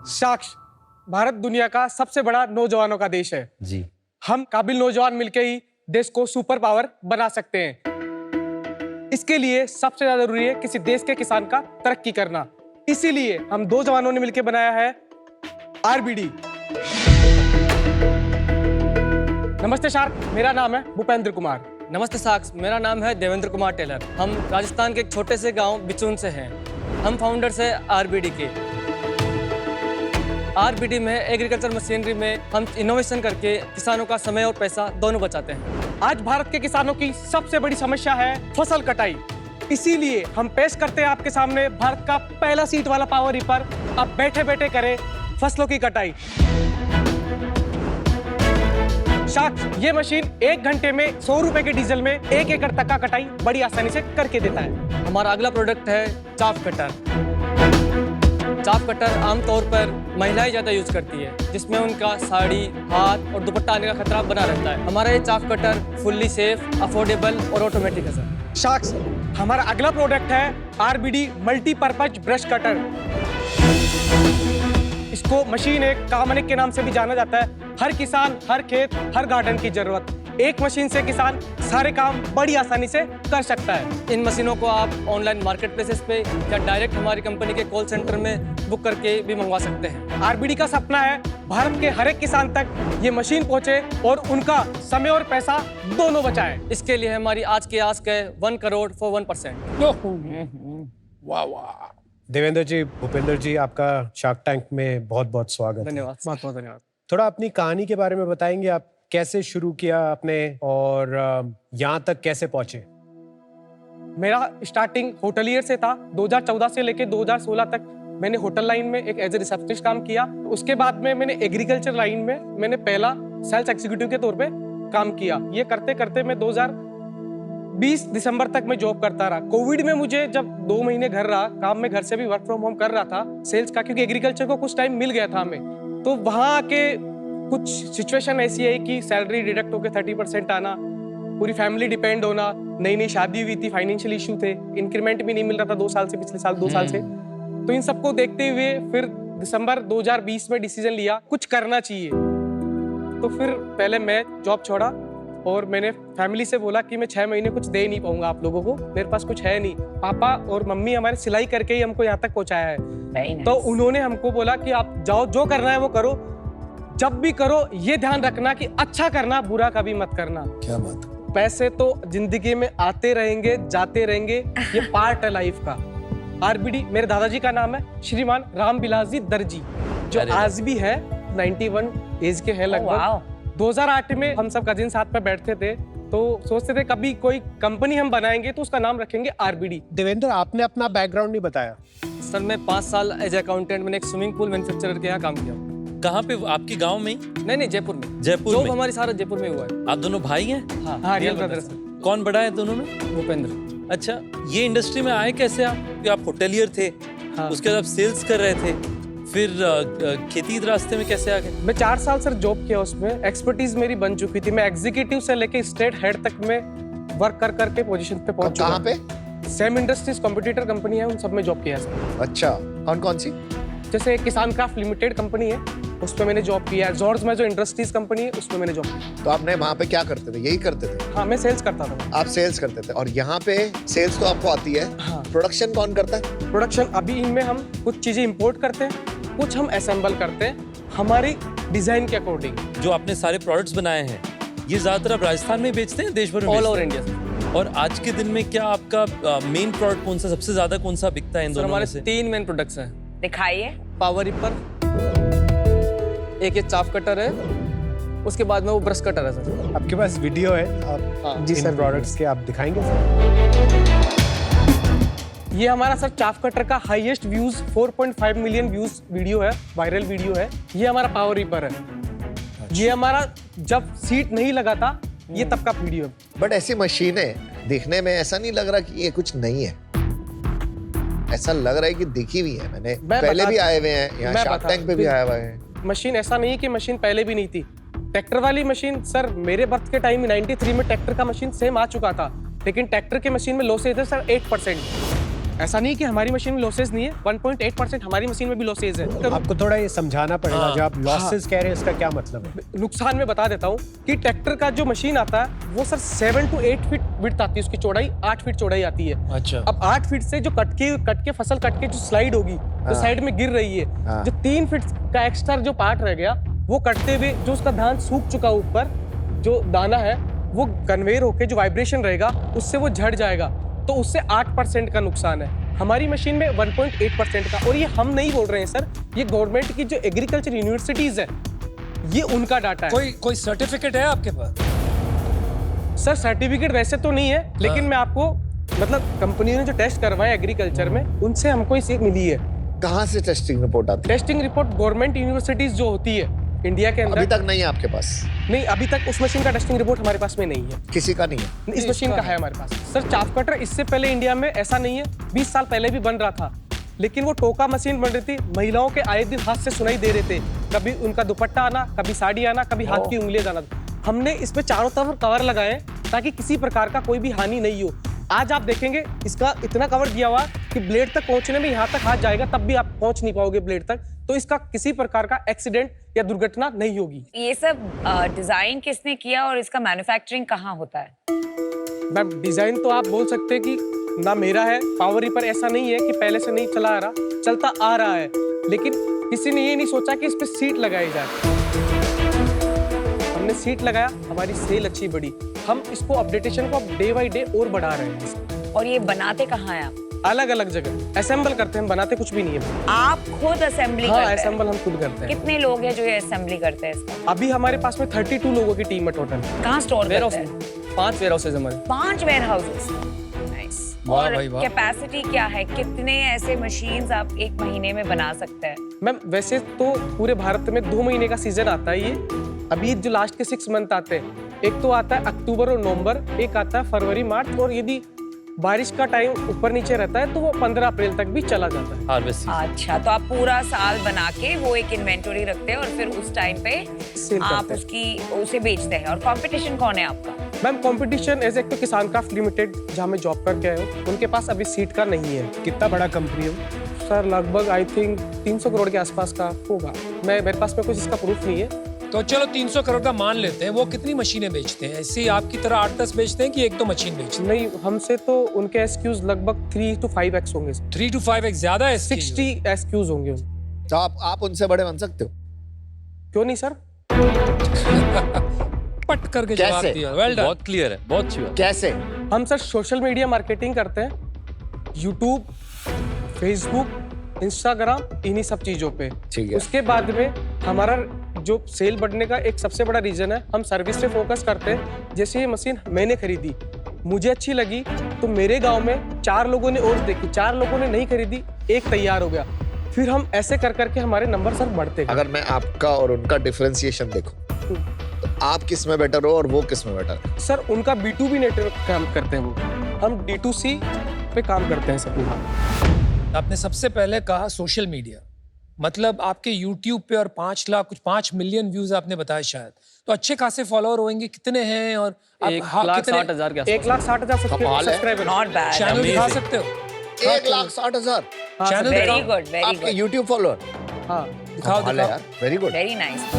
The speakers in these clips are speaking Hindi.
साक्ष, भारत दुनिया का सबसे बड़ा नौजवानों का देश है जी। हम काबिल नौजवान मिलके ही देश को सुपर पावर बना सकते हैं। इसके लिए सबसे ज्यादा जरूरी है किसी देश के किसान का तरक्की करना। इसीलिए हम दो जवानों ने मिलकर बनाया है आरबीडी। नमस्ते शार्क, मेरा नाम है भूपेंद्र कुमार। नमस्ते साक्ष, मेरा नाम है देवेंद्र कुमार टेलर। हम राजस्थान के एक छोटे से गांव बिचून से हैं। हम फाउंडर्स हैं आरबीडी के। आरबीडी में एग्रीकल्चर मशीनरी में हम इनोवेशन करके किसानों का समय और पैसा दोनों बचाते हैं। आज भारत के किसानों की सबसे बड़ी समस्या है फसल कटाई। इसीलिए हम पेश करते हैं आपके सामने भारत का पहला सीट वाला पावर रीपर। अब बैठे बैठे करें फसलों की कटाई। साक्ष, ये मशीन 1 घंटे में 100 रुपए के डीजल में 1 एकड़ तक का कटाई बड़ी आसानी से करके देता है। हमारा अगला प्रोडक्ट है चाफ कटर। चाफ कटर आमतौर पर महिलाएं ज़्यादा यूज करती है, जिसमें उनका साड़ी, हाथ और दुपट्टा आने का खतरा बना रहता है। हमारा ये chaff cutter fully safe, affordable और ऑटोमेटिक है सर। साक्ष, हमारा अगला प्रोडक्ट है आरबीडी मल्टीपर्पज ब्रश कटर। इसको मशीन एक कामनिक के नाम से भी जाना जाता है। हर किसान, हर खेत, हर गार्डन की जरूरत। एक मशीन से किसान सारे काम बड़ी आसानी से कर सकता है। इन मशीनों को आप ऑनलाइन मार्केट प्लेसेस पे या डायरेक्ट हमारी कंपनी के कॉल सेंटर में बुक करके भी मंगवा सकते हैं। आरबीडी का सपना है भारत के हर एक किसान तक ये मशीन पहुंचे और उनका समय और पैसा दोनों बचाए। इसके लिए हमारी आज की आस्क है 1 करोड़ for 1%। वाह वाह। देवेंद्र जी, भूपेंद्र जी, आपका शार्क टैंक में बहुत बहुत स्वागत। धन्यवाद। बहुत बहुत धन्यवाद। थोड़ा अपनी कहानी के बारे में बताएंगे, आप कैसे शुरू किया आपने और यहाँ तक कैसे पहुंचे? मेरा स्टार्टिंग होटलियर से था। 2014 से लेके 2016 तक मैंने होटल लाइन में एक एज ए रिसेप्शनिस्ट काम किया। उसके बाद में मैंने एग्रीकल्चर लाइन में मैंने पहला सेल्स एग्जीक्यूटिव के तौर पे काम किया। ये करते करते मैं 2020 दिसंबर तक मैं जॉब करता रहा। कोविड में मुझे जब 2 महीने घर रहा, काम में घर से भी वर्क फ्रॉम होम कर रहा था सेल्स का, क्योंकि एग्रीकल्चर को कुछ टाइम मिल गया था हमें। तो वहाँ आके कुछ सिचुएशन ऐसी है कि सैलरी डिडक्ट होकर 30% आना, पूरी फैमिली डिपेंड होना, नई नई शादी हुई थी, फाइनेंशियल इशू थे, इंक्रीमेंट भी नहीं मिल रहा था 2 साल से, पिछले साल 2 साल से। तो इन सबको देखते हुए फिर दिसंबर 2020 में डिसीजन लिया कुछ करना चाहिए। तो फिर पहले मैं जॉब छोड़ा और मैंने फैमिली से बोला कि मैं 6 महीने कुछ दे नहीं पाऊंगा आप लोगों को, मेरे पास कुछ है नहीं। पापा और मम्मी हमारे सिलाई करके ही हमको यहाँ तक पहुँचाया है। तो उन्होंने हमको बोला कि आप जाओ, जो करना है वो करो, जब भी करो ये ध्यान रखना कि अच्छा करना, बुरा कभी मत करना। क्या बात। पैसे तो जिंदगी में आते रहेंगे, जाते रहेंगे, ये पार्ट है लाइफ का। आरबीडी, मेरे दादाजी का नाम है श्रीमान रामबिलास जी दर्जी, जो आज भी है 91 एज के हैं लगभग। 2008 में हम सब कजिन साथ में बैठते थे तो सोचते थे कभी कोई कंपनी हम बनाएंगे तो उसका नाम रखेंगे आरबीडी। देवेंद्र, आपने अपना बैकग्राउंड नहीं बताया। सर, मैं 5 साल एज अकाउंटेंट मैंने एक स्विमिंग पूल मैन्युफैक्चरर के यहाँ काम किया। कहाँ पे? आपके गांव में? नहीं, जयपुर में। जयपुर जॉब में? हमारी सारा जयपुर में हुआ है। आप दोनों भाई हैं? हाँ, रियल ब्रदर्स। कौन बड़ा है दोनों में? भूपेंद्र। अच्छा, ये इंडस्ट्री में आए कैसे आप? कि आप होटेलियर थे, हाँ। उसके बाद आप सेल्स कर रहे थे, फिर खेती के रास्ते में कैसे आ गए? मैं 4 साल सर जॉब किया, उसमें एक्सपर्टीज मेरी बन चुकी थी। मैं एग्जीक्यूटिव से लेके स्टेट हेड तक में वर्क कर करके पोजीशन पे पहुंच चुका। कहाँ पे? सेम इंडस्ट्रीज कॉम्पिटिटर कंपनी है, उन सब में जॉब किया है सर। अच्छा, कौन कौन सी? जैसे किसान क्राफ्ट लिमिटेड कंपनी है, उसमें मैंने जॉब किया है। जॉर्ज में जो इंडस्ट्रीज कंपनी है, उसमें मैंने जॉब किया। तो आपने वहाँ पे क्या करते थे? यही करते थे? हाँ, मैं सेल्स करता था। आप सेल्स करते थे और यहाँ पे सेल्स तो आपको आती है। हाँ। प्रोडक्शन कौन करता है? प्रोडक्शन अभी इनमें हम कुछ चीजें इंपोर्ट करते हैं, कुछ हम असेंबल करते हैं हमारी डिजाइन के अकॉर्डिंग। जो आपने सारे प्रोडक्ट्स बनाए हैं, ये ज्यादातर आप राजस्थान में बेचते हैं, देश भर में? ऑल बेचते ओवर हैं? India sir. और आज के दिन में क्या आपका मेन प्रोडक्ट कौन सा, सबसे ज्यादा कौन सा बिकता है इन सर, दोनों हमारे में से? 3 मेन प्रोडक्ट्स हैं। दिखाइए। पावर रिपर, एक ये चाफ कटर है, उसके बाद में वो ब्रश कटर है सर। आपके पास वीडियो है, आप हाँ, जी इन सर, प्रोडक्ट्स के आप दिखाएंगे सर? ये हमारा सर चाफ कटर का highest views 4.5 million views video है, वायरल वीडियो है। ये हमारा पावर रीपर है। ये हमारा जब सीट नहीं लगा था, ये तब का वीडियो है। बट ऐसी मशीनें देखने में ऐसा नहीं लग रहा कि ये कुछ नहीं है, ऐसा लग रहा है कि दिखी हुई है। मैंने पहले भी आए हुए हैं यहाँ, शार्क टैंक पे भी आए हुए हैं। मशीन ऐसा नहीं कि मशीन पहले भी नहीं थी। ट्रैक्टर वाली मशीन सर मेरे बर्थ के टाइम 93 में ट्रैक्टर का मशीन सेम आ चुका था, लेकिन ट्रैक्टर के मशीन में लॉसेज है सर 8%। ऐसा नहीं कि हमारी मशीन में लॉसेस नहीं है, 1.8% हमारी मशीन में भी लॉसेस है। तो आपको थोड़ा ये समझाना पड़ेगा, हाँ, जब आप लॉसेस कह रहे हैं इसका क्या मतलब है? नुकसान में बता देता हूँ कि ट्रैक्टर का जो मशीन आता है वो सर 7 to 8 फीट विड्थ आती है, उसकी चौड़ाई 8 फीट चौड़ाई आती है। अच्छा। अब 8 फीट से जो कट के फसल कट के जो स्लाइड होगी तो साइड में गिर रही है, हाँ। जो 3 फीट का एक्स्ट्रा जो पार्ट रह गया वो कटते हुए जो उसका धान सूख चुका ऊपर जो दाना है वो कन्वेयर होके जो वाइब्रेशन रहेगा उससे वो झड़ जाएगा, तो उससे 8% का नुकसान है। हमारी मशीन में 1.8% का, और ये हम नहीं बोल रहे हैं सर, ये गवर्नमेंट की जो एग्रीकल्चर यूनिवर्सिटीज है ये उनका डाटा है। कोई सर्टिफिकेट है आपके पास? सर सर्टिफिकेट वैसे तो नहीं है, लेकिन मैं आपको मतलब कंपनी ने जो टेस्ट करवाए एग्रीकल्चर में उनसे हमको ये मिली है। कहाँ से टेस्टिंग रिपोर्ट आती है? टेस्टिंग रिपोर्ट गवर्नमेंट यूनिवर्सिटीज जो होती है इंडिया के अंदर अभी तक नहीं है आपके पास? नहीं, अभी तक उस मशीन का टेस्टिंग रिपोर्ट हमारे पास में नहीं है। किसी का नहीं है? इस मशीन का है हमारे पास। सर चाफ कटर इससे पहले इंडिया में ऐसा नहीं है, 20 साल पहले भी बन रहा था, लेकिन वो टोका मशीन बन रही थी, महिलाओं के आए दिन हाथ से सुनाई दे रहे थे, कभी उनका दुपट्टा आना, कभी साड़ी आना, कभी हाथ की उंगलियां जाना। हमने इस पे चारों तरफ कवर लगाए ताकि किसी प्रकार का कोई भी हानि नहीं हो। आज आप देखेंगे इसका इतना कवर दिया हुआ कि ब्लेड तक पहुंचने में यहाँ तक हाथ जाएगा तब भी आप पहुंच नहीं पाओगे ब्लेड तक, तो इसका किसी प्रकार का एक्सीडेंट या दुर्घटना नहीं होगी। ये सब डिजाइन किसने किया और इसका मैन्युफैक्चरिंग कहाँ होता है? मैम डिजाइन तो आप बोल सकते हैं कि ना मेरा है, पावर रिपर ऐसा नहीं है कि पहले से नहीं चला आ रहा, चलता आ रहा है, लेकिन किसी ने ये नहीं सोचा कि इस पे सीट लगाई जाए। हमने सीट लगाया, हमारी सेल अच्छी बढ़ी, हम इसको अपडेटेशन को अब डे बाई डे और बढ़ा रहे हैं। और ये बनाते कहाँ हैं आप? अलग अलग जगह असेंबल करते हैं, बनाते कुछ भी नहीं है। आप खुद असेंबली हाँ, करते हैं? असेंबल हम खुद करते हैं। कितने लोग हैं जो ये असेंबली करते हैं इसका? अभी हमारे पास में 32 लोगों की टीम है टोटल। कहाँ स्टोर वेयर करते हाउस हैं? में 5 वेयर हाउसेज हमारे। 5 वेयर हाउसेस। नाइस। वाह और भाई वाह। कैपेसिटी क्या है? कितने ऐसे मशीन्स आप एक महीने में बना सकते हैं? मैम वैसे तो पूरे भारत में 2 महीने का सीजन आता है ये। अभी जो लास्ट के 6 मंथ आते हैं, एक तो आता है अक्टूबर और नवंबर, एक आता है फरवरी मार्च, और यदि बारिश का टाइम ऊपर नीचे रहता है तो वो 15 अप्रैल तक भी चला जाता है। हार्वेस्ट। अच्छा, तो आप पूरा साल बना के वो एक इन्वेंटरी रखते हैं और फिर उस टाइम पे सेल आप करते हैं। उसे बेचते हैं। और कंपटीशन कौन है आपका? मैम कंपटीशन एज एक तो किसान क्राफ्ट लिमिटेड जहाँ मैं जॉब करके आया हूँ, उनके पास अभी सीट का नहीं है। कितना बड़ा कंपनी है? सर लगभग आई थिंक 300 करोड़ के आसपास का होगा। मेरे पास में कुछ इसका प्रूफ नहीं है। तो चलो 300 करोड़ का मान लेते हैं, वो कितनी मशीनें बेचते हैं? ऐसे ही आपकी तरह 8-10 बेचते हैं कि 1-2 मशीन बेचते हैं? नहीं, हमसे तो उनके एसक्यूज लगभग 3 to 5x होंगे। 3 to 5x ज्यादा है? 60 एसक्यूज होंगे। तो आप उनसे बड़े बन सकते हो? क्यों नहीं सर? पट करके कैसे? जवाब दिया। Well done. बहुत क्लियर है, बहुत अच्छी बात। कैसे? हम सर सोशल मीडिया मार्केटिंग करते हैं, यूट्यूब, फेसबुक, इंस्टाग्राम, इन्हीं सब चीजों पे। ठीक है। उसके बाद में हमारा जो सेल बढ़ने का एक सबसे बड़ा रीजन है, हम सर्विस पे फोकस करते हैं। जैसे ये मशीन मैंने खरीदी, मुझे अच्छी लगी, तो मेरे गांव में 4 लोगों ने और देखी, 4 लोगों ने नहीं खरीदी, एक तैयार हो गया। फिर हम ऐसे कर करके हमारे नंबर सर बढ़ते गए। अगर मैं आपका और उनका डिफरेंशिएशन देखूं, तो आप किस में बेटर हो और वो किस में बेटर है? सर उनका B2B नेटवर्क काम करते हैं वो, हम D2C पे काम करते हैं सर। पूरा आपने सबसे पहले कहा सोशल मीडिया, मतलब आपके YouTube पे और 5 मिलियन व्यूज आपने बताया शायद, तो अच्छे खासे फॉलोअर होंगे। कितने हैं? और आप 1,60,000 के आसपास। 1,60,000 कमाल है। सब्सक्राइबर। Not bad. चैनल दिखा सकते हो? 1,60,000 चैनल वेरी दिखाओ। गुड, वेरी आपके गुड, YouTube फॉलोअर? हाँ, दिखाओ कमाल है दिखाओ। यार, वेरी गुड। Very nice.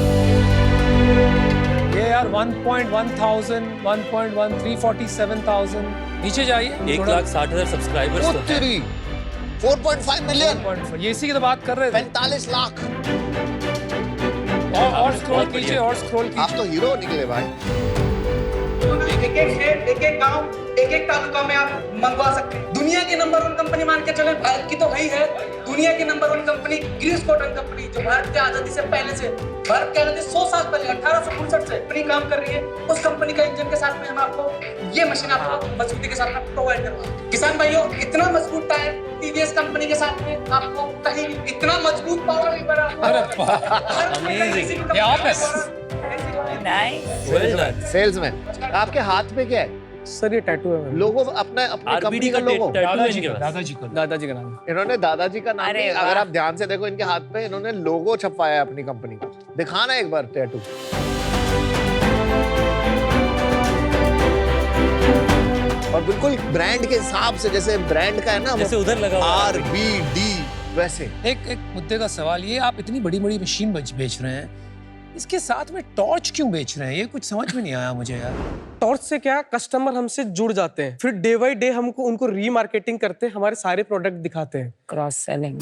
ये यार 1.1,000, 1.1, 347,000। नीचे जाइए। 1,60,000 सब्सक्राइबर्स तो हैं। तेरी 4.5 मिलियन, 1.4, ये इसी की तो बात कर रहे थे। 45 लाख। और स्क्रॉल कीजिए, और स्क्रॉल आप कीजिए। तो हीरो निकले भाई। एक एक शहर, एक एक गांव, एक एक तालुका में आप मंगवा सकते हैं। दुनिया की नंबर 1 कंपनी मान के चले, भारत की तो है ही है। दुनिया की number 1 company Greaves Cotton company, जो भारत की आजादी से पहले से, भारत की आजादी 100 साल पहले 1865 से अपनी काम कर रही है। उस कंपनी का इंजन के साथ में हम आपको ये मशीन आपको मजबूती के साथ में प्रोवाइड करवा। किसान भाइयों, इतना मजबूत टायर टीवीएस कंपनी के साथ में आपको कहीं भी इतना मजबूत पावर लीवर आपको ये आप है। नाइस। Well done. सेल्स में आपके हाथ में क्या है? सर ये टैटू है मेरा। लोगो अपने अपनी कंपनी RBD का का लोगो। टैटू है इनके पास। दादाजी को। दादाजी का नाम है। इन्होंने दादाजी का नाम अरे नहीं, वाह। अगर आप ध्यान से देखो इनके हाथ पे इन्होंने लोगो छपवाया है अपनी कंपनी का। दिखाना एक बार टैटू। और बिल्कुल ब्रांड के हिसाब से, जैसे ब्रांड का है ना, जैसे उधर लगा हुआ है। RBD वैसे। एक मुद्दे का सवाल, ये आप इतनी बड़ी बड़ी मशीन बेच रहे हैं, इसके साथ में टॉर्च क्यों बेच रहे हैं? ये कुछ समझ में नहीं आया मुझे यार। टॉर्च से क्या, कस्टमर हमसे जुड़ जाते हैं, फिर डे बाई डे हमको उनको रीमार्केटिंग करते हैं, हमारे सारे प्रोडक्ट दिखाते हैं। Cross selling.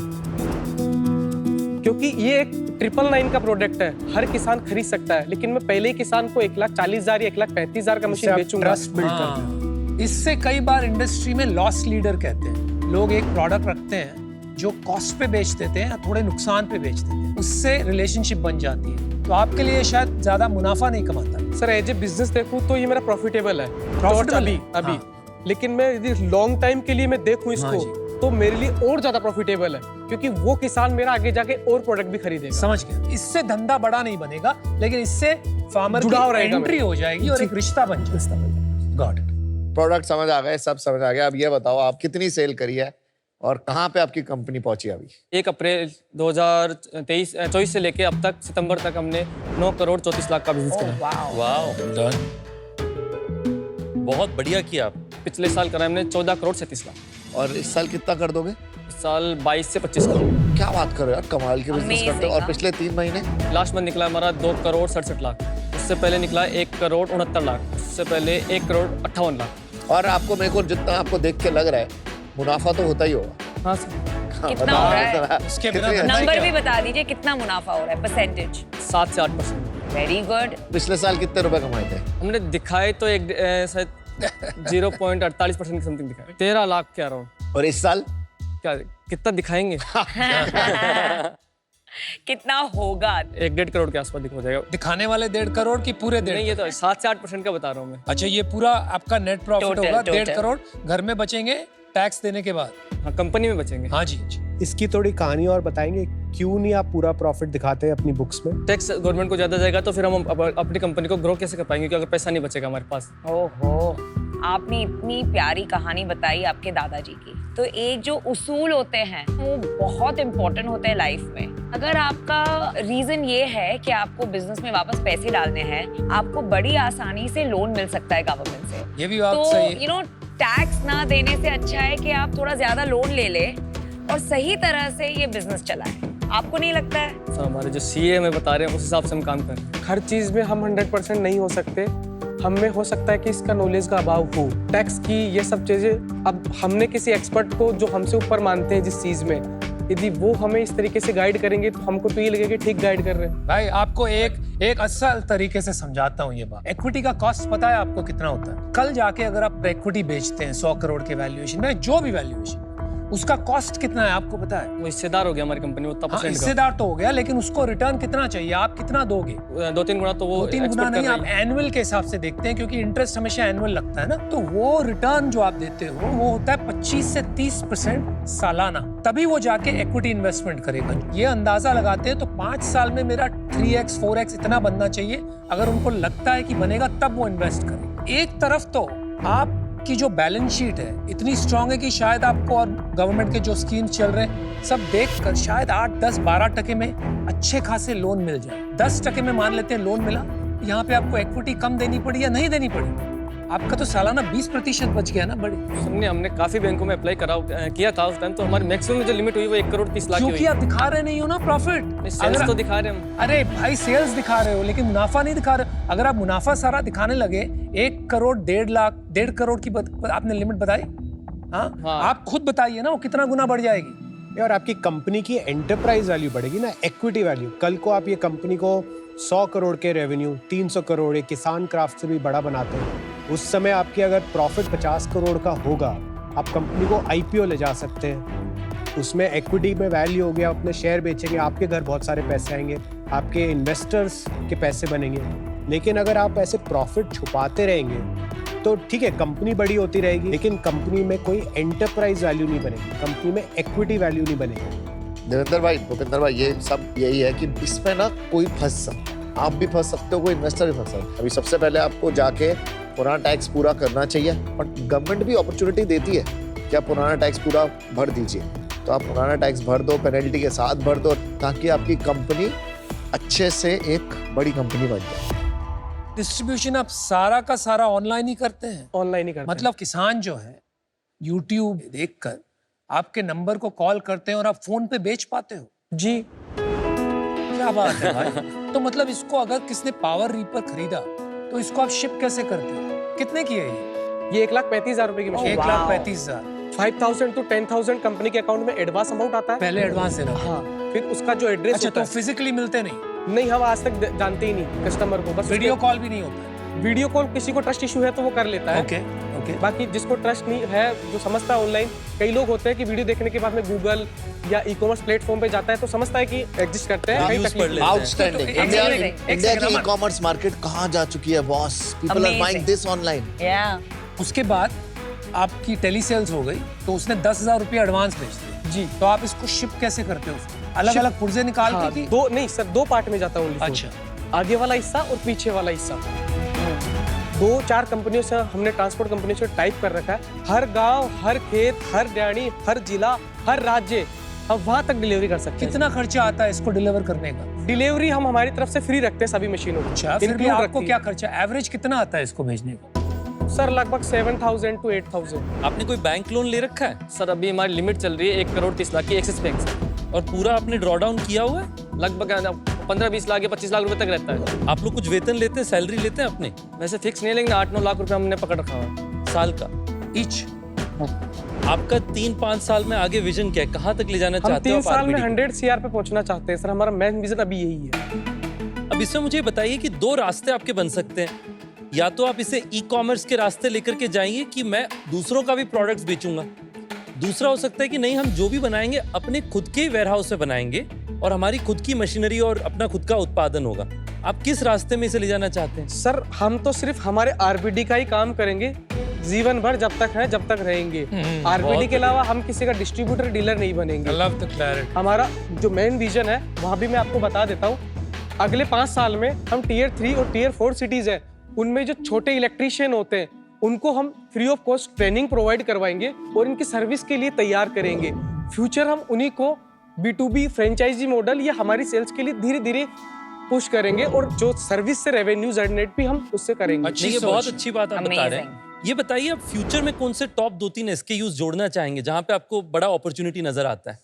क्योंकि ये एक 999 का प्रोडक्ट है, हर किसान खरीद सकता है, लेकिन मैं पहले ही किसान को 1,40,000 या 1,35,000 का मशीन बेचूंगा। ट्रस्ट बिल्ड करते हैं। इससे कई बार इंडस्ट्री में लॉस लीडर कहते हैं। लोग एक प्रोडक्ट रखते हैं जो कॉस्ट पे बेच देते हैं या थोड़े नुकसान पे बेच देते हैं, उससे रिलेशनशिप बन जाती है। तो आपके लिए शायद ज्यादा मुनाफा नहीं कमाता। सर एज ए बिजनेस देखूं तो ये मेरा प्रॉफिटेबल है, Profitable अभी है? अभी हाँ। लेकिन मैं यदि लॉन्ग टाइम के लिए मैं देखूं हाँ इसको, जी। तो मेरे लिए और ज्यादा प्रॉफिटेबल है, क्योंकि वो किसान मेरा आगे जाके और प्रोडक्ट भी खरीदेगा। समझ गया। इससे धंधा बड़ा नहीं बनेगा, लेकिन इससे फार्मर जुड़ाव की रहेगा एंट्री हो जाएगी और एक रिश्ता बन जाएगा। Got it. प्रोडक्ट समझ आ गए, सब समझ आ गया। अब ये बताओ आप कितनी सेल करी है और कहाँ पे आपकी कंपनी पहुंची अभी? 1 अप्रैल 2024 से लेके अब तक सितंबर तक हमने 9 करोड़ 34 लाख का बिजनेस करा। वाह, डन, बहुत बढ़िया किया आप। पिछले साल करा हमने 14 करोड़ 37 लाख। और इस साल कितना कर दोगे? इस साल 22 से 25 करोड़। क्या बात कर रहे हो यार, कमाल के बिजनेस करते हो। और Amazing, पिछले 3 महीने? लास्ट मंथ निकला हमारा 2 करोड़ 67 लाख। उससे पहले निकला 1 करोड़ 69 लाख। उससे पहले 1 करोड़ 58 लाख। और आपको, मेरे को जितना आपको देख के लग रहा है, मुनाफा तो होता ही होगा। हाँ सर, कितना हो रहा है? उसके बिना कितनी- धंधा नंबर क्या? भी बता दीजिए, कितना मुनाफा हो रहा है, परसेंटेज? 7 से 8%। Very good. पिछले साल कितने रुपए कमाए थे? हमने दिखाए तो एक शायद 0.48% की समथिंग दिखाए। 13 लाख के अराउंड। और इस साल? क्या कितना दिखाएंगे? कितना होगा? 1-1.5 करोड़ के आसपास हो जाएगा। दिखाने वाले 1.5 करोड़ की पूरे नहीं, 1.5? ये तो 7 से 8% का बता रहा हूँ मैं। अच्छा, ये पूरा आपका नेट प्रॉफिट Total, होगा total। 1.5 करोड़ घर में बचेंगे टैक्स देने के बाद? हाँ, कंपनी में बचेंगे। हाँ जी, जी। इसकी थोड़ी कहानी और बताएंगे, क्यों नहीं आप पूरा प्रॉफिट दिखाते हैं अपनी बुक्स में? टैक्स गवर्नमेंट को ज्यादा जाएगा तो फिर हम अपनी कंपनी को ग्रो कैसे कर पाएंगे, क्योंकि अगर पैसा नहीं बचेगा हमारे पास। ओहो, आपने इतनी प्यारी कहानी बताई आपके दादाजी की। तो एक जो उसूल होते हैं वो बहुत इंपॉर्टेंट होते हैं लाइफ में। अगर आपका रीजन ये है कि आपको बिजनेस में वापस पैसे डालने हैं, आपको बड़ी आसानी से लोन मिल सकता है गवर्नमेंट से। ये भी बात तो सही है। यू नो, टैक्स ना देने से अच्छा है कि आप थोड़ा ज्यादा लोन ले ले और सही तरह से ये बिजनेस चलाएं। आपको नहीं लगता है? सर हमारे जो सीए हमें बता रहे हैं उस हिसाब से हम काम कर रहे हैं। हर चीज में हम 100% नहीं हो सकते, हम में हो सकता है कि इसका नॉलेज का अभाव हो, टैक्स की ये सब चीजें। अब हमने किसी एक्सपर्ट को जो हमसे ऊपर मानते हैं जिस चीज में, यदि वो हमें इस तरीके से गाइड करेंगे तो हमको तो ये लगेगा कि ठीक गाइड कर रहे हैं। भाई आपको एक असल तरीके से समझाता हूँ ये बात। इक्विटी का कॉस्ट पता है आपको कितना होता है? कल जाके अगर आप इक्विटी बेचते हैं 100 करोड़ के वैल्यूएशन में, जो भी वैल्यूएशन, उसका कॉस्ट कितना है आपको पता है? वो हिस्सेदार हो गया हमारी कंपनी में उतना हाँ, परसेंट का। हिस्सेदार तो हो गया, लेकिन उसको रिटर्न कितना चाहिए? आप कितना दोगे? 2-3 गुना तो वो 2-3 गुना expect नहीं, कर आप रही है। एनुअल के हिसाब से देखते हैं, क्योंकि इंटरेस्ट हमेशा एनुअल लगता है ना। तो वो रिटर्न जो आप देते हो वो होता है 25 से 30% सालाना। तभी वो जाके इक्विटी इन्वेस्टमेंट करेगा। ये अंदाजा लगाते हैं तो 5 साल में मेरा 3x 4x इतना बनना चाहिए। अगर उनको लगता है कि बनेगा तब वो इन्वेस्ट करें। एक तरफ तो आपकी जो बैलेंस शीट है इतनी स्ट्रांग है कि शायद आपको, और गवर्नमेंट के जो स्कीम्स चल रहे हैं सब देखकर शायद 8, 10, 12% में अच्छे खासे लोन मिल जाए। 10% में मान लेते हैं लोन मिला, यहाँ पे आपको इक्विटी कम देनी पड़ी या नहीं देनी पड़ी, आपका तो सालाना 20% बच गया ना। बड़े हमने काफी बैंकों में अप्लाई किया था उस टाइम, तो हमारी मैक्सिमम जो लिमिट हुई वो 1 करोड़ 30 लाख की क्योंकि हुई। आप दिखा रहे नहीं हो ना प्रॉफिट। सेल्स तो दिखा रहे हैं हम। अरे भाई, सेल्स दिखा रहे हो लेकिन मुनाफा नहीं दिखा रहे हो। अगर आप मुनाफा सारा दिखाने लगे, 1 करोड़ 1.5 लाख 1.5 करोड़ की आपने लिमिट बताई। हाँ, आप खुद बताइए ना वो कितना गुना बढ़ जाएगी। और आपकी कंपनी की एंटरप्राइज वैल्यू बढ़ेगी ना, इक्विटी वैल्यू। कल को आप ये कंपनी को 100 करोड़ के रेवेन्यू, 300 करोड़, एक किसान क्राफ्ट से भी बड़ा बनाते हैं, उस समय आपकी अगर प्रॉफिट 50 करोड़ का होगा, आप कंपनी को आईपीओ ले जा सकते हैं। उसमें इक्विटी में वैल्यू हो गया, अपने शेयर बेचेंगे, आपके घर बहुत सारे पैसे आएंगे, आपके इन्वेस्टर्स के पैसे बनेंगे। लेकिन अगर आप ऐसे प्रॉफिट छुपाते रहेंगे तो ठीक है, कंपनी बड़ी होती रहेगी, लेकिन कंपनी में कोई एंटरप्राइज वैल्यू नहीं बनेगी, कंपनी में इक्विटी वैल्यू नहीं बनेगी। देवेंद्र भाई, भूपेंद्र भाई, ये सब यही है कि इसमें ना कोई फंस सकता है। आप भी फंस सकते हो, कोई इन्वेस्टर भी फंस सकता है। अभी सबसे पहले आपको जाके पुराना टैक्स पूरा करना चाहिए, और गवर्नमेंट भी अपॉर्चुनिटी देती है कि आप पुराना टैक्स पूरा भर दीजिए। तो आप पुराना टैक्स भर दो, पेनल्टी के साथ भर दो, ताकि आपकी कंपनी अच्छे से एक बड़ी कंपनी बन जाए। डिस्ट्रीब्यूशन आप सारा का सारा ऑनलाइन ही करते हैं? ऑनलाइन ही करते हैं। मतलब किसान जो है YouTube देखकर आपके नंबर को कॉल करते हैं और आप फोन पे बेच पाते हो? जी, क्या बात है भाई। तो मतलब इसको अगर किसने पावर रीपर खरीदा तो इसको आप शिप कैसे करते हो? कितने की है ये? 1,35,000 रुपए की मशीन। 1,35,000। 5,000 to 10,000 कंपनी के अकाउंट में एडवांस अमाउंट आता है। पहले एडवांस देना। हाँ, फिर उसका जो एड्रेस अच्छा, होता तो फिजिकली मिलते नहीं? है, नहीं हम आज तक जानते ही नहीं कस्टमर को, बस वीडियो कॉल भी नहीं होता? वीडियो कॉल किसी को ट्रस्ट इशू है तो वो कर लेता है। Okay okay. बाकी जिसको ट्रस्ट नहीं है, जो समझता है ऑनलाइन, कई लोग होते हैं कि वीडियो देखने के बाद में गूगल या ई कॉमर्स प्लेटफॉर्म पे जाता है तो समझता है कि एग्जिस्ट करते हैं, कहीं Use तकलीफ पढ़ नहीं। लेते हैं। आउटस्टैंडिंग। एक इंडिया second, एक इंडिया second, की अमन। ई-कॉमर्स मार्केट कहाँ जा चुकी है boss? People are buying this online. उसके बाद आपकी टेली सेल्स हो गई तो उसने 10,000 रुपये एडवांस भेज दिए जी। तो आप इसको शिप कैसे करते हो? अलग अलग पुर्जे निकाल हाँ, के? दो नहीं सर, 2 पार्ट में जाता हूँ। अच्छा। आगे वाला हिस्सा और पीछे वाला हिस्सा। 2-4 कंपनियों से हमने ट्रांसपोर्ट कंपनी से टाइप कर रखा है। हर गांव, हर खेत, हर डाणी, हर जिला, हर राज्य हम वहां तक डिलीवरी कर सकते हैं। कितना खर्चा आता है इसको डिलीवर करने का? डिलीवरी हम हमारी तरफ से फ्री रखते हैं सभी मशीनों को। अच्छा, फिर भी Include आपको रखती क्या है। खर्चा, एवरेज कितना आता है इसको भेजने का? सर लगभग 7,000 to 8,000। आपने कोई बैंक लोन ले रखा है सर अभी हमारी लिमिट चल रही है 1,30,00,000 की एक्सिस बैंक से। और पूरा आपने ड्रॉ डाउन किया हुआ है? लगभग 15-20 लाख या 25 लाख रुपए तक रहता है। आप लोग कुछ वेतन लेते हैं, सैलरी लेते हैं अपने वैसे फिक्स नहीं है, लेकिन 8-9 लाख रुपए हमने पकड़ रखा है साल का? ईच? आपका 3-5 साल में आगे विजन क्या है? कहाँ तक ले जाना हम चाहते हो 3 आप साल में RBD को? 100 CR पे पहुंचना चाहते हैं सर। हमारा मेन विजन अभी यही है। अब इसमें मुझे बताइए कि 2 रास्ते आपके बन सकते हैं। या तो आप इसे ई कॉमर्स के रास्ते लेकर के जाएंगे कि मैं दूसरों का भी प्रोडक्ट्स बेचूंगा। दूसरा हो सकता है कि नहीं, हम जो भी बनाएंगे अपने खुद के वेयर हाउस में बनाएंगे और हमारी खुद की मशीनरी और अपना खुद का उत्पादन होगा। आप किस रास्ते में इसे ले जाना चाहते हैं? सर हम तो सिर्फ हमारे आरबीडी का ही काम करेंगे जीवन भर, जब तक है जब तक रहेंगे। आरबीडी के अलावा हम किसी का डिस्ट्रीब्यूटर डीलर नहीं बनेंगे। Love the clarity. हमारा जो मेन विजन है वहाँ भी मैं आपको बता देता हूँ। अगले 5 साल में हम Tier 3 और Tier 4 सिटीज हैं, उनमें जो छोटे इलेक्ट्रीशियन होते हैं उनको हम free of cost training provide करवाएंगे और इनकी सर्विस के लिए तैयार करेंगे। फ्यूचर हम उन्हीं को B2B फ्रेंचाइजी मॉडल या हमारी सेल्स के लिए धीरे धीरे पुश करेंगे और जो सर्विस से रेवेन्यू जनरेट भी हम उससे करेंगे। नहीं, ये बहुत अच्छी बात आप बता रहे हैं। Amazing. ये बताइए आप फ्यूचर में कौन से टॉप 2-3 SKUs जोड़ना चाहेंगे जहां पे आपको बड़ा अपॉर्चुनिटी नजर आता है?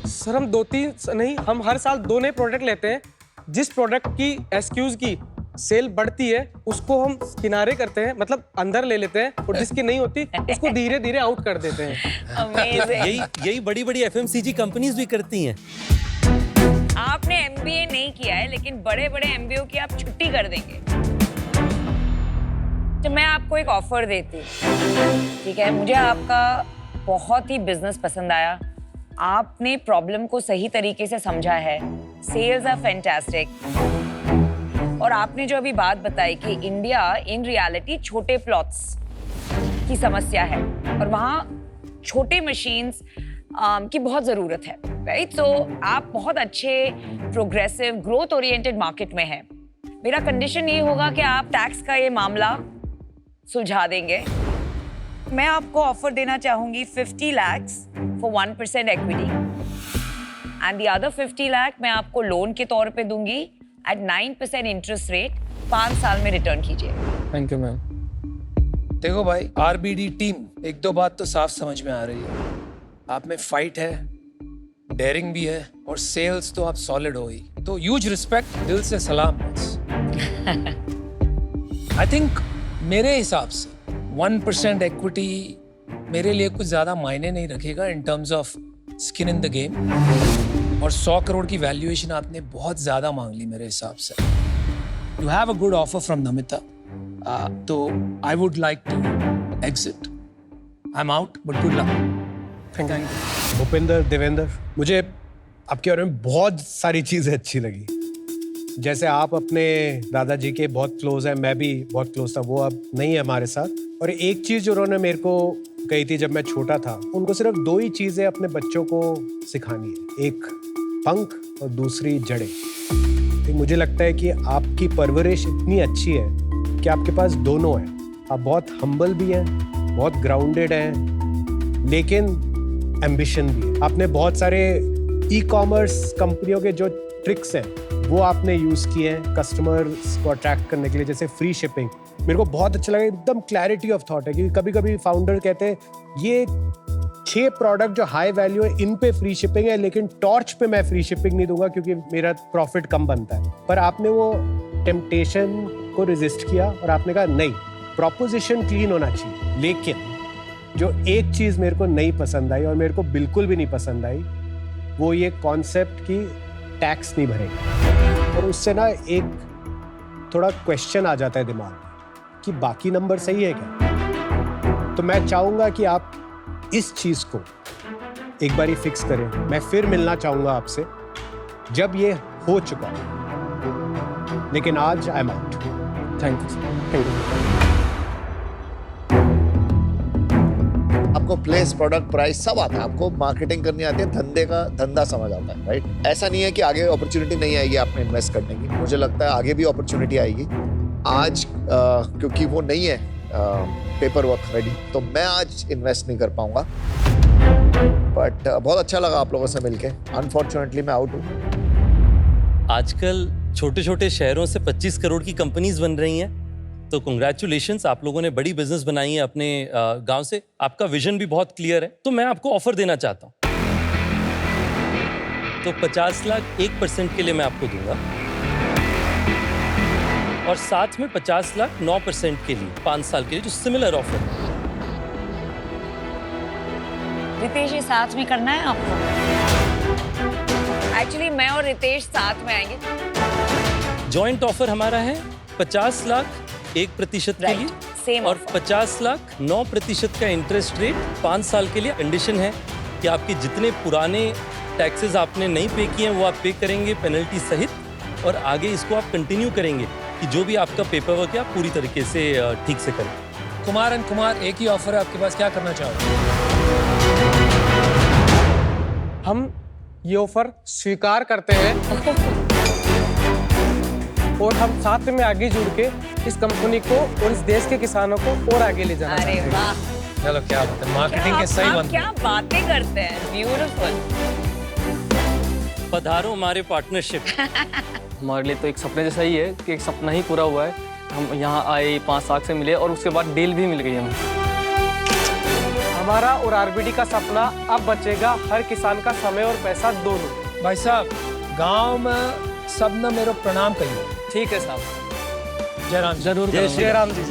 सर हम 2-3 नहीं, हम हर साल 2 नए प्रोडक्ट लेते हैं। जिस प्रोडक्ट की SKUs की सेल बढ़ती है उसको हम किनारे करते हैं, मतलब अंदर ले लेते हैं, और जिसकी नहीं होती उसको धीरे धीरे आउट कर देते हैं। Amazing. यही बड़ी बड़ी FMCG कंपनीज भी करती हैं। आपने MBA नहीं किया है लेकिन बड़े बड़े MBO की आप छुट्टी कर देंगे। तो मैं आपको एक ऑफर देती हूँ, ठीक है? मुझे आपका बहुत ही बिजनेस पसंद आया। आपने प्रॉब्लम को सही तरीके से समझा है। Sales are fantastic. और आपने जो अभी बात बताई कि इंडिया इन रियलिटी छोटे प्लॉट्स की समस्या है और वहाँ छोटे मशीन्स की बहुत ज़रूरत है, राइट? सो आप बहुत अच्छे प्रोग्रेसिव ग्रोथ ओरिएंटेड मार्केट में हैं। मेरा कंडीशन ये होगा कि आप टैक्स का ये मामला सुलझा देंगे। मैं आपको ऑफर देना चाहूँगी 50 lakhs for 1% equity and the other 50 lakh मैं आपको लोन के तौर पे दूंगी at 9% इंटरेस्ट रेट। 5 साल में रिटर्न कीजिए। Thank you ma'am. देखो भाई, RBD टीम, एक दो बात तो साफ समझ में आ रही है। आप में फाइट है, डेयरिंग भी है और सेल्स तो आप सॉलिड हो ही। तो ह्यूज रिस्पेक्ट, दिल से सलाम। आई थिंक मेरे हिसाब से 1% इक्विटी मेरे लिए कुछ ज्यादा मायने नहीं रखेगा in terms of skin in the game. और 100 करोड़ की वैल्यूएशन आपने बहुत ज्यादा मांग ली मेरे हिसाब से। You have a good offer from Namita, तो I would like to exit. I am out, but good luck. Thank you. Bhupendra, Devendra, मुझे आपके बारे में बहुत सारी चीज़ें अच्छी लगी। जैसे आप अपने दादाजी के बहुत क्लोज हैं, मैं भी बहुत क्लोज था, वो अब नहीं है हमारे साथ। और एक चीज़ जो उन्होंने मेरे को कही थी जब मैं छोटा था, उनको सिर्फ 2 ही चीज़ें अपने बच्चों को सिखानी है, एक पंख और दूसरी जड़ें। तो मुझे लगता है कि आपकी परवरिश इतनी अच्छी है कि आपके पास दोनों है। आप बहुत हम्बल भी हैं, बहुत ग्राउंडेड हैं, लेकिन एम्बिशन भी है। आपने बहुत सारे ई कॉमर्स कंपनियों के जो ट्रिक्स हैं वो आपने यूज़ किए हैं कस्टमर्स को अट्रैक्ट करने के लिए, जैसे फ्री शिपिंग। मेरे को बहुत अच्छा लगा, एकदम क्लैरिटी ऑफ थॉट है, क्योंकि कभी कभी फाउंडर कहते हैं ये 6 प्रोडक्ट जो हाई वैल्यू है इन पे फ्री शिपिंग है, लेकिन टॉर्च पे मैं फ्री शिपिंग नहीं दूंगा क्योंकि मेरा प्रॉफिट कम बनता है। पर आपने वो टेम्पटेशन को रेजिस्ट किया और आपने कहा नहीं, प्रॉपोजिशन क्लीन होना चाहिए। लेकिन जो एक चीज़ मेरे को नहीं पसंद आई और मेरे को बिल्कुल भी नहीं पसंद आई, वो ये कॉन्सेप्ट की टैक्स नहीं भरेगा। और उससे ना एक थोड़ा क्वेश्चन आ जाता है दिमाग में कि बाकी नंबर सही है क्या। तो मैं चाहूँगा कि आप इस चीज़ को एक बारी फिक्स करें। मैं फिर मिलना चाहूँगा आपसे जब ये हो चुका हो, लेकिन आज आई am out. Thank you, thank you. आपको प्लेस, प्रोडक्ट, प्राइस सब आता है, आपको मार्केटिंग करनी आती है, धंधे का धंधा समझ आता है, राइट। ऐसा नहीं है कि आगे अपॉर्चुनिटी नहीं आएगी आप में इन्वेस्ट करने की, मुझे लगता है आगे भी अपॉर्चुनिटी आएगी। आज क्योंकि वो नहीं है पेपर वर्क रेडी, तो मैं आज इन्वेस्ट नहीं कर पाऊंगा। बट बहुत अच्छा लगा आप लोगों से मिलके। अनफॉर्चुनेटली मैं आउट हूँ। आजकल छोटे छोटे शहरों से 25 करोड़ की कंपनीज बन रही हैं, तो कंग्रेचुलेशंस, आप लोगों ने बड़ी बिजनेस बनाई है अपने गांव से। आपका विजन भी बहुत क्लियर है। तो मैं आपको ऑफर देना चाहता हूँ, तो 50 लाख 1% के लिए मैं आपको दूंगा, और साथ में 50 लाख 9% के लिए 5 साल के लिए, जो सिमिलर ऑफर है। रितेश, ये साथ में करना है आपको? एक्चुअली मैं और रितेश साथ में आएंगे। जॉइंट ऑफर हमारा है 50 लाख 1% के लिए, सेम और 50 लाख 9% का इंटरेस्ट रेट 5 साल के लिए। कंडीशन है कि आपके जितने पुराने टैक्सेस आपने नहीं पे किए हैं वो आप पे करेंगे पेनल्टी सहित, और आगे इसको आप कंटिन्यू करेंगे कि जो भी आपका पेपर वर्क है आप पूरी तरीके से ठीक से करें। कुमार एंड कुमार, एक ही ऑफर है आपके पास, क्या करना चाहोगे? हम ये ऑफर स्वीकार करते हैं और हम साथ में आगे जुड़ के इस कंपनी को और इस देश के किसानों को और आगे ले जाना अरे चाहते हैं। वाह, चलो क्या बात है, मार्केटिंग के सही आप बंद। क्या बातें करते हैं, ब्यूटीफुल। पधारो हमारे पार्टनरशिप। हमारे लिए तो एक सपने जैसा ही है कि एक सपना ही पूरा हुआ है। हम यहाँ आए, 5 लाख से मिले और उसके बाद डील भी मिल गई हमें। हमारा और आरबीडी का सपना अब बचेगा, हर किसान का समय और पैसा दोनों। भाई साहब, गांव में सब न मेरे प्रणाम कहिए। ठीक है साहब, जय राम। जरूर जय राम जी।